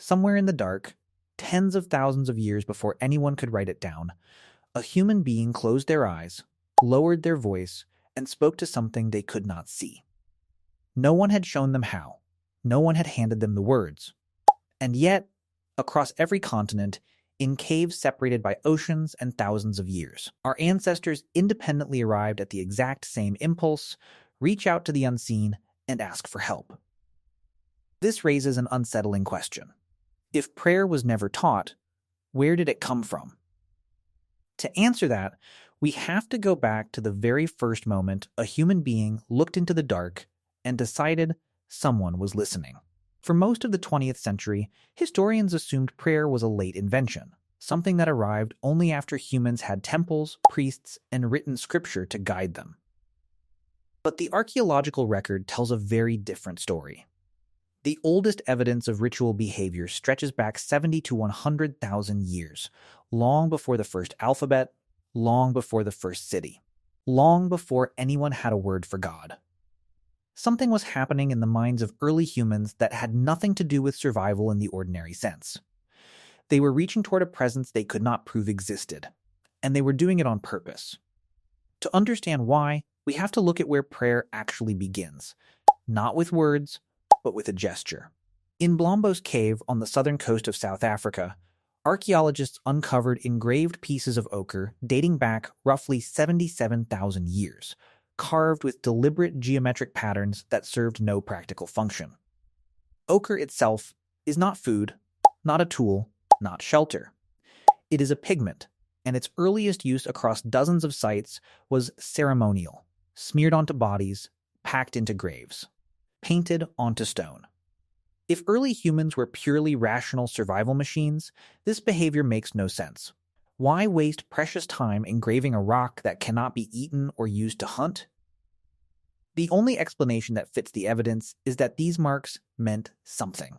Somewhere in the dark, tens of thousands of years before anyone could write it down, a human being closed their eyes, lowered their voice, and spoke to something they could not see. No one had shown them how. No one had handed them the words. And yet, across every continent, in caves separated by oceans and thousands of years, our ancestors independently arrived at the exact same impulse: reach out to the unseen and ask for help. This raises an unsettling question. If prayer was never taught, where did it come from? To answer that, we have to go back to the very first moment a human being looked into the dark and decided someone was listening. For most of the 20th century, historians assumed prayer was a late invention, something that arrived only after humans had temples, priests, and written scripture to guide them. But the archaeological record tells a very different story. The oldest evidence of ritual behavior stretches back 70 to 100,000 years, long before the first alphabet, long before the first city, long before anyone had a word for God. Something was happening in the minds of early humans that had nothing to do with survival in the ordinary sense. They were reaching toward a presence they could not prove existed, and they were doing it on purpose. To understand why, we have to look at where prayer actually begins, not with words, but with a gesture. In Blombos Cave on the southern coast of South Africa, archaeologists uncovered engraved pieces of ochre dating back roughly 77,000 years, carved with deliberate geometric patterns that served no practical function. Ochre itself is not food, not a tool, not shelter. It is a pigment, and its earliest use across dozens of sites was ceremonial, smeared onto bodies, packed into graves, painted onto stone. If early humans were purely rational survival machines, this behavior makes no sense. Why waste precious time engraving a rock that cannot be eaten or used to hunt? The only explanation that fits the evidence is that these marks meant something.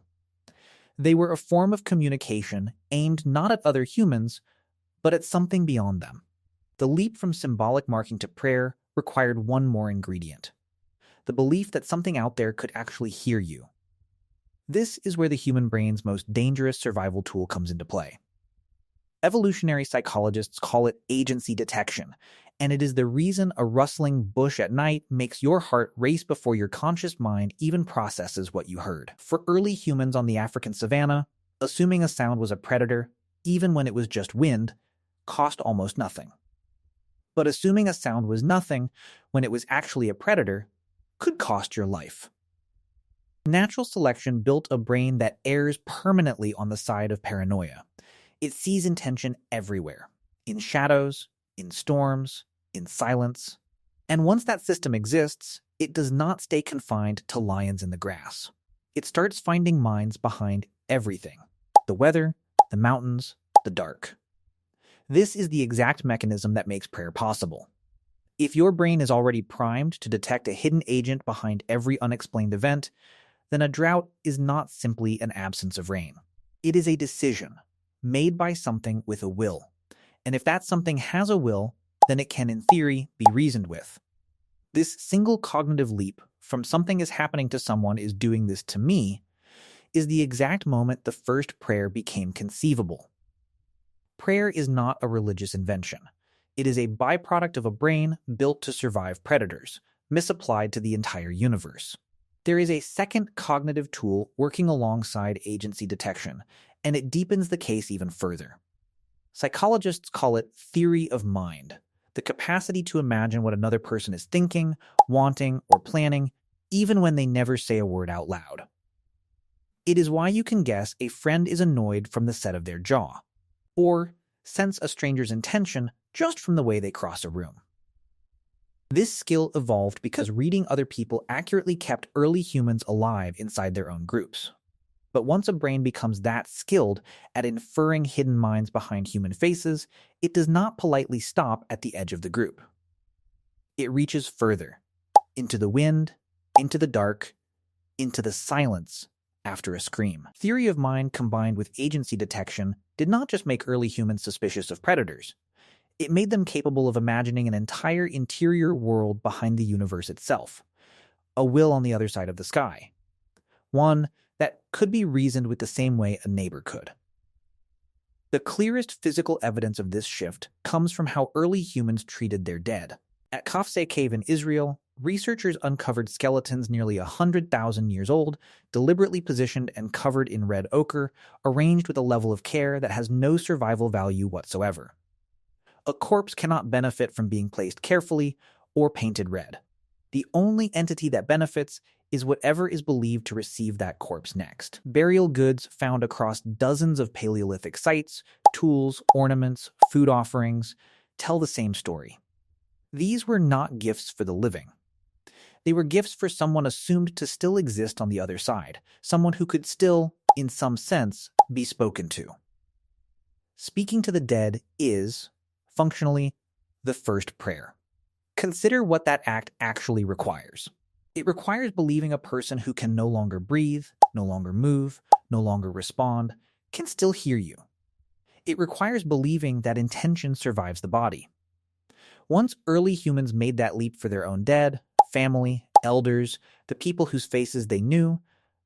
They were a form of communication aimed not at other humans, but at something beyond them. The leap from symbolic marking to prayer required one more ingredient: the belief that something out there could actually hear you. This is where the human brain's most dangerous survival tool comes into play. Evolutionary psychologists call it agency detection, and it is the reason a rustling bush at night makes your heart race before your conscious mind even processes what you heard. For early humans on the African savanna, assuming a sound was a predator, even when it was just wind, cost almost nothing. But assuming a sound was nothing when it was actually a predator could cost your life. Natural selection built a brain that errs permanently on the side of paranoia. It sees intention everywhere, in shadows, in storms, in silence. And once that system exists, it does not stay confined to lions in the grass. It starts finding minds behind everything: the weather, the mountains, the dark. This is the exact mechanism that makes prayer possible. If your brain is already primed to detect a hidden agent behind every unexplained event, then a drought is not simply an absence of rain. It is a decision made by something with a will. And if that something has a will, then it can, in theory, be reasoned with. This single cognitive leap from something is happening to someone is doing this to me is the exact moment the first prayer became conceivable. Prayer is not a religious invention. It is a byproduct of a brain built to survive predators, misapplied to the entire universe. There is a second cognitive tool working alongside agency detection, and it deepens the case even further. Psychologists call it theory of mind, the capacity to imagine what another person is thinking, wanting, or planning, even when they never say a word out loud. It is why you can guess a friend is annoyed from the set of their jaw, or sense a stranger's intention just from the way they cross a room. This skill evolved because reading other people accurately kept early humans alive inside their own groups. But once a brain becomes that skilled at inferring hidden minds behind human faces, it does not politely stop at the edge of the group. It reaches further, into the wind, into the dark, into the silence after a scream. Theory of mind combined with agency detection did not just make early humans suspicious of predators. It made them capable of imagining an entire interior world behind the universe itself, a will on the other side of the sky. One that could be reasoned with the same way a neighbor could. The clearest physical evidence of this shift comes from how early humans treated their dead. At Khafre Cave in Israel, researchers uncovered skeletons nearly 100,000 years old, deliberately positioned and covered in red ochre, arranged with a level of care that has no survival value whatsoever. A corpse cannot benefit from being placed carefully or painted red. The only entity that benefits is whatever is believed to receive that corpse next. Burial goods found across dozens of Paleolithic sites, tools, ornaments, food offerings, tell the same story. These were not gifts for the living. They were gifts for someone assumed to still exist on the other side, someone who could still, in some sense, be spoken to. Speaking to the dead is, functionally, the first prayer. Consider what that act actually requires. It requires believing a person who can no longer breathe, no longer move, no longer respond, can still hear you. It requires believing that intention survives the body. Once early humans made that leap for their own dead, family, elders, the people whose faces they knew,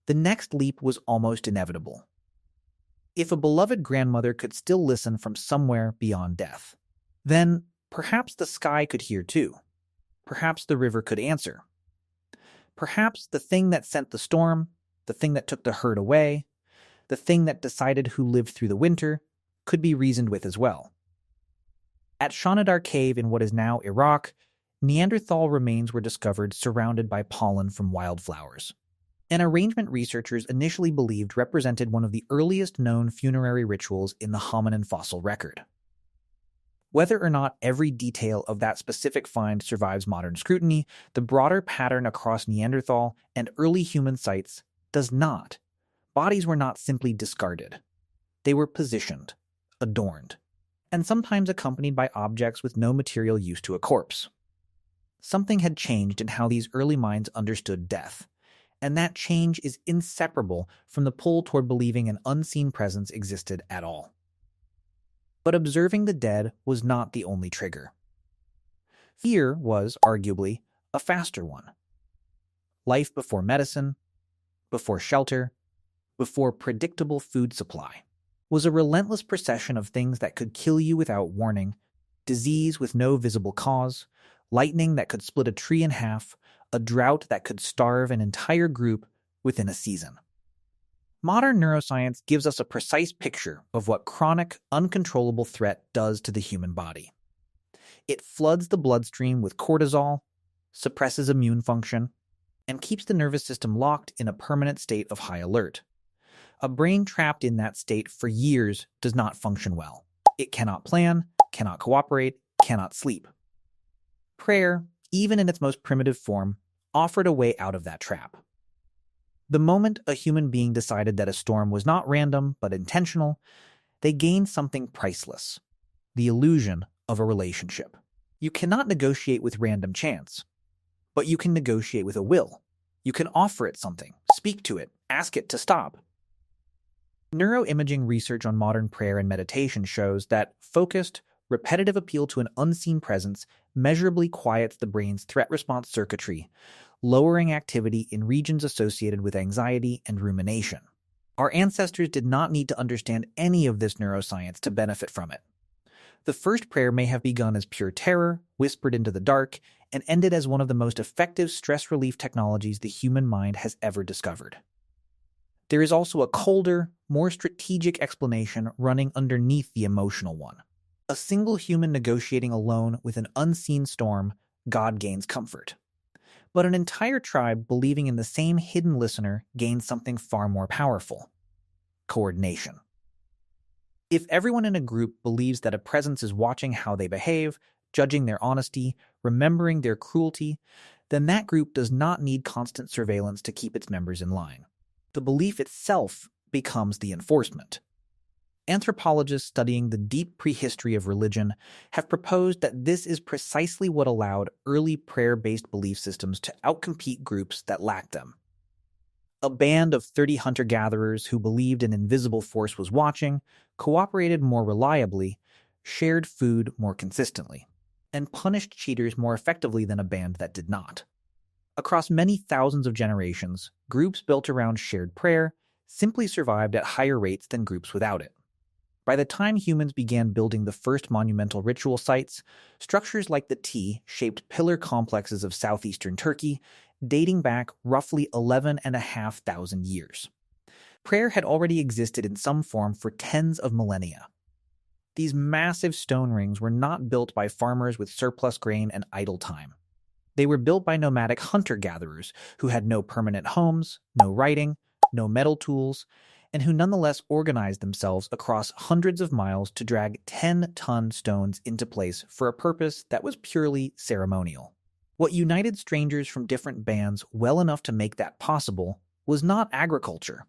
the next leap was almost inevitable. If a beloved grandmother could still listen from somewhere beyond death, then perhaps the sky could hear too. Perhaps the river could answer. Perhaps the thing that sent the storm, the thing that took the herd away, the thing that decided who lived through the winter, could be reasoned with as well. At Shanidar Cave in what is now Iraq, Neanderthal remains were discovered surrounded by pollen from wildflowers. An arrangement researchers initially believed represented one of the earliest known funerary rituals in the hominin fossil record. Whether or not every detail of that specific find survives modern scrutiny, the broader pattern across Neanderthal and early human sites does not. Bodies were not simply discarded. They were positioned, adorned, and sometimes accompanied by objects with no material use to a corpse. Something had changed in how these early minds understood death, and that change is inseparable from the pull toward believing an unseen presence existed at all. But observing the dead was not the only trigger. Fear was, arguably, a faster one. Life before medicine, before shelter, before predictable food supply, was a relentless procession of things that could kill you without warning, disease with no visible cause, lightning that could split a tree in half, a drought that could starve an entire group within a season. Modern neuroscience gives us a precise picture of what chronic, uncontrollable threat does to the human body. It floods the bloodstream with cortisol, suppresses immune function, and keeps the nervous system locked in a permanent state of high alert. A brain trapped in that state for years does not function well. It cannot plan, cannot cooperate, cannot sleep. Prayer, even in its most primitive form, offered a way out of that trap. The moment a human being decided that a storm was not random but intentional, they gained something priceless: the illusion of a relationship. You cannot negotiate with random chance, but you can negotiate with a will. You can offer it something, speak to it, ask it to stop. Neuroimaging research on modern prayer and meditation shows that focused, repetitive appeal to an unseen presence measurably quiets the brain's threat response circuitry, lowering activity in regions associated with anxiety and rumination. Our ancestors did not need to understand any of this neuroscience to benefit from it. The first prayer may have begun as pure terror, whispered into the dark, and ended as one of the most effective stress relief technologies the human mind has ever discovered. There is also a colder, more strategic explanation running underneath the emotional one. A single human negotiating alone with an unseen storm, God gains comfort. But an entire tribe believing in the same hidden listener gains something far more powerful: coordination. If everyone in a group believes that a presence is watching how they behave, judging their honesty, remembering their cruelty, then that group does not need constant surveillance to keep its members in line. The belief itself becomes the enforcement. Anthropologists studying the deep prehistory of religion have proposed that this is precisely what allowed early prayer-based belief systems to outcompete groups that lacked them. A band of 30 hunter-gatherers who believed an invisible force was watching, cooperated more reliably, shared food more consistently, and punished cheaters more effectively than a band that did not. Across many thousands of generations, groups built around shared prayer simply survived at higher rates than groups without it. By the time humans began building the first monumental ritual sites, structures like the T-shaped pillar complexes of southeastern Turkey, dating back roughly 11,500 years. Prayer had already existed in some form for tens of millennia. These massive stone rings were not built by farmers with surplus grain and idle time. They were built by nomadic hunter-gatherers who had no permanent homes, no writing, no metal tools, and who nonetheless organized themselves across hundreds of miles to drag 10-ton stones into place for a purpose that was purely ceremonial. What united strangers from different bands well enough to make that possible was not agriculture.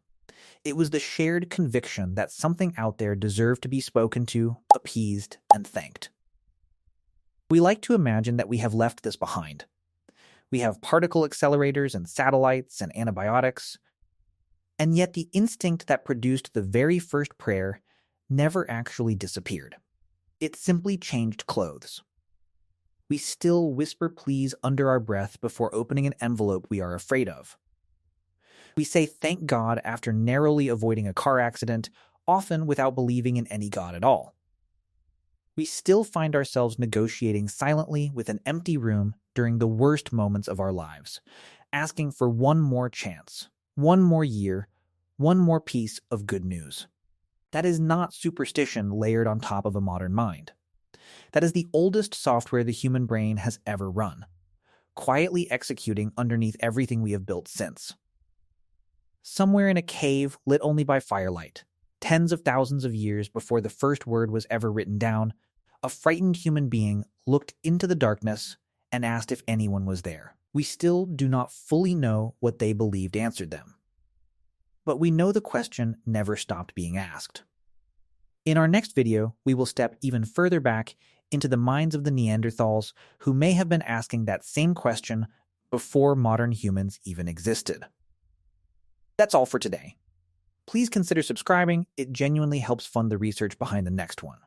It was the shared conviction that something out there deserved to be spoken to, appeased, and thanked. We like to imagine that we have left this behind. We have particle accelerators and satellites and antibiotics, and yet the instinct that produced the very first prayer never actually disappeared. It simply changed clothes. We still whisper please under our breath before opening an envelope we are afraid of. We say thank God after narrowly avoiding a car accident, often without believing in any God at all. We still find ourselves negotiating silently with an empty room during the worst moments of our lives, asking for one more chance, one more year, one more piece of good news. That is not superstition layered on top of a modern mind. That is the oldest software the human brain has ever run, quietly executing underneath everything we have built since. Somewhere in a cave lit only by firelight, tens of thousands of years before the first word was ever written down, a frightened human being looked into the darkness and asked if anyone was there. We still do not fully know what they believed answered them. But we know the question never stopped being asked. In our next video, we will step even further back into the minds of the Neanderthals who may have been asking that same question before modern humans even existed. That's all for today. Please consider subscribing. It genuinely helps fund the research behind the next one.